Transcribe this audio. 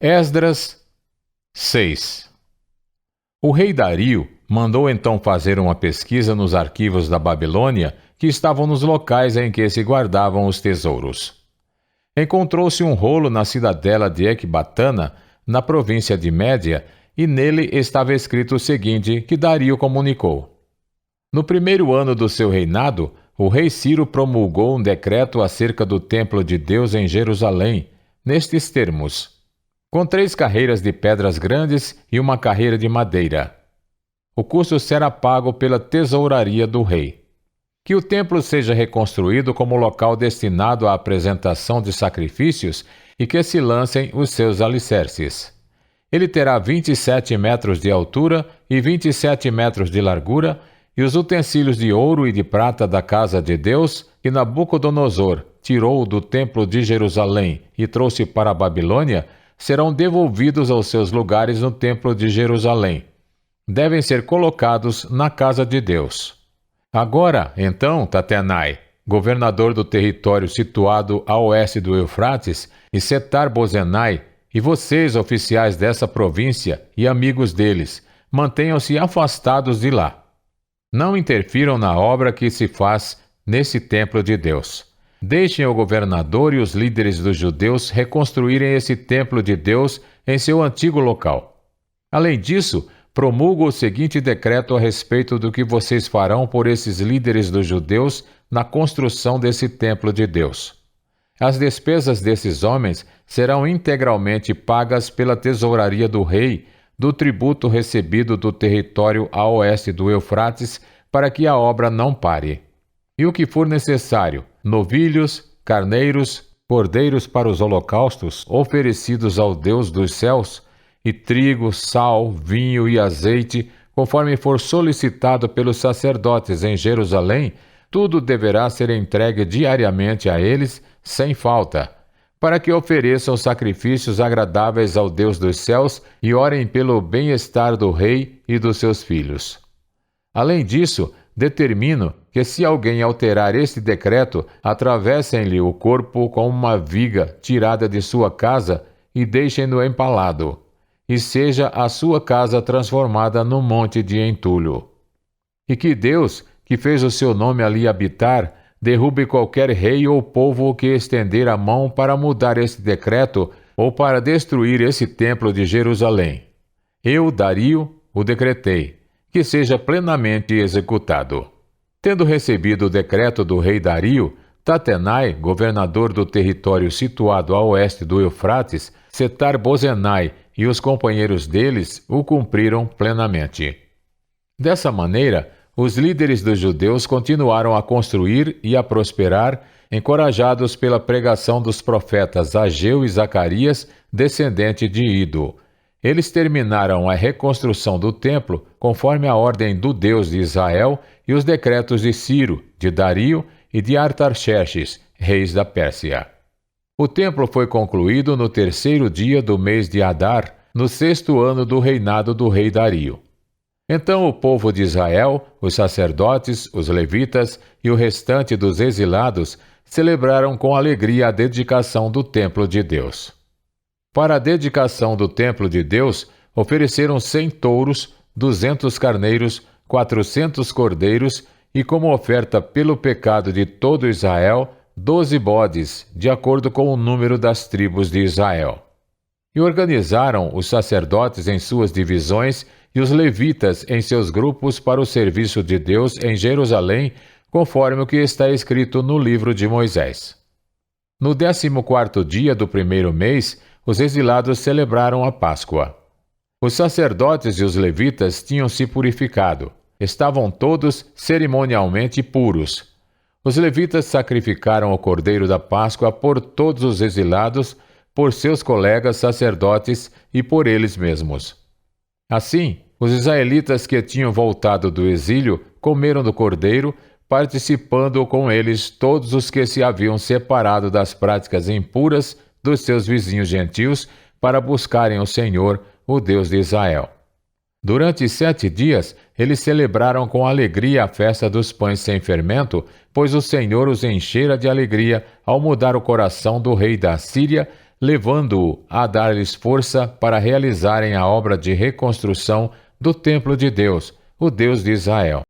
Esdras 6. O rei Dario mandou então fazer uma pesquisa nos arquivos da Babilônia que estavam nos locais em que se guardavam os tesouros. Encontrou-se um rolo na cidadela de Ecbatana, na província de Média, e nele estava escrito o seguinte, que Dario comunicou. No primeiro ano do seu reinado, o rei Ciro promulgou um decreto acerca do templo de Deus em Jerusalém, nestes termos: com 3 carreiras de pedras grandes e uma carreira de madeira. O custo será pago pela tesouraria do rei. Que o templo seja reconstruído como local destinado à apresentação de sacrifícios e que se lancem os seus alicerces. Ele terá 27 metros de altura e 27 metros de largura, e os utensílios de ouro e de prata da casa de Deus, que Nabucodonosor tirou do templo de Jerusalém e trouxe para a Babilônia, serão devolvidos aos seus lugares no templo de Jerusalém. Devem ser colocados na casa de Deus. Agora, então, Tatenai, governador do território situado a oeste do Eufrates, e Setar-Bozenai, e vocês, oficiais dessa província e amigos deles, mantenham-se afastados de lá. Não interfiram na obra que se faz nesse templo de Deus. Deixem o governador e os líderes dos judeus reconstruírem esse templo de Deus em seu antigo local. Além disso, promulgo o seguinte decreto a respeito do que vocês farão por esses líderes dos judeus na construção desse templo de Deus. As despesas desses homens serão integralmente pagas pela tesouraria do rei, do tributo recebido do território a oeste do Eufrates, para que a obra não pare. E o que for necessário, novilhos, carneiros, cordeiros para os holocaustos oferecidos ao Deus dos céus, e trigo, sal, vinho e azeite, conforme for solicitado pelos sacerdotes em Jerusalém, tudo deverá ser entregue diariamente a eles, sem falta, para que ofereçam sacrifícios agradáveis ao Deus dos céus e orem pelo bem-estar do rei e dos seus filhos. Além disso, determino que se alguém alterar este decreto, atravessem-lhe o corpo com uma viga tirada de sua casa e deixem-no empalado, e seja a sua casa transformada num monte de entulho. E que Deus, que fez o seu nome ali habitar, derrube qualquer rei ou povo que estender a mão para mudar esse decreto ou para destruir esse templo de Jerusalém. Eu, Dario, o decretei, que seja plenamente executado. Tendo recebido o decreto do rei Dario, Tatenai, governador do território situado a oeste do Eufrates, Setar-Bozenai e os companheiros deles o cumpriram plenamente. Dessa maneira, os líderes dos judeus continuaram a construir e a prosperar, encorajados pela pregação dos profetas Ageu e Zacarias, descendente de Ido. Eles terminaram a reconstrução do templo conforme a ordem do Deus de Israel e os decretos de Ciro, de Dario e de Artaxerxes, reis da Pérsia. O templo foi concluído no 3º dia do mês de Adar, no 6º ano do reinado do rei Dario. Então o povo de Israel, os sacerdotes, os levitas e o restante dos exilados celebraram com alegria a dedicação do templo de Deus. Para a dedicação do templo de Deus, ofereceram 100 touros, 200 carneiros, 400 cordeiros e, como oferta pelo pecado de todo Israel, 12 bodes, de acordo com o número das tribos de Israel. E organizaram os sacerdotes em suas divisões e os levitas em seus grupos para o serviço de Deus em Jerusalém, conforme o que está escrito no livro de Moisés. No 14º dia do 1º mês, os exilados celebraram a Páscoa. Os sacerdotes e os levitas tinham se purificado. Estavam todos cerimonialmente puros. Os levitas sacrificaram o cordeiro da Páscoa por todos os exilados, por seus colegas sacerdotes e por eles mesmos. Assim, os israelitas que tinham voltado do exílio comeram do cordeiro, participando com eles todos os que se haviam separado das práticas impuras dos seus vizinhos gentios para buscarem o Senhor, o Deus de Israel. Durante 7 dias, eles celebraram com alegria a festa dos pães sem fermento, pois o Senhor os enchera de alegria ao mudar o coração do rei da Síria, levando-o a dar-lhes força para realizarem a obra de reconstrução do templo de Deus, o Deus de Israel.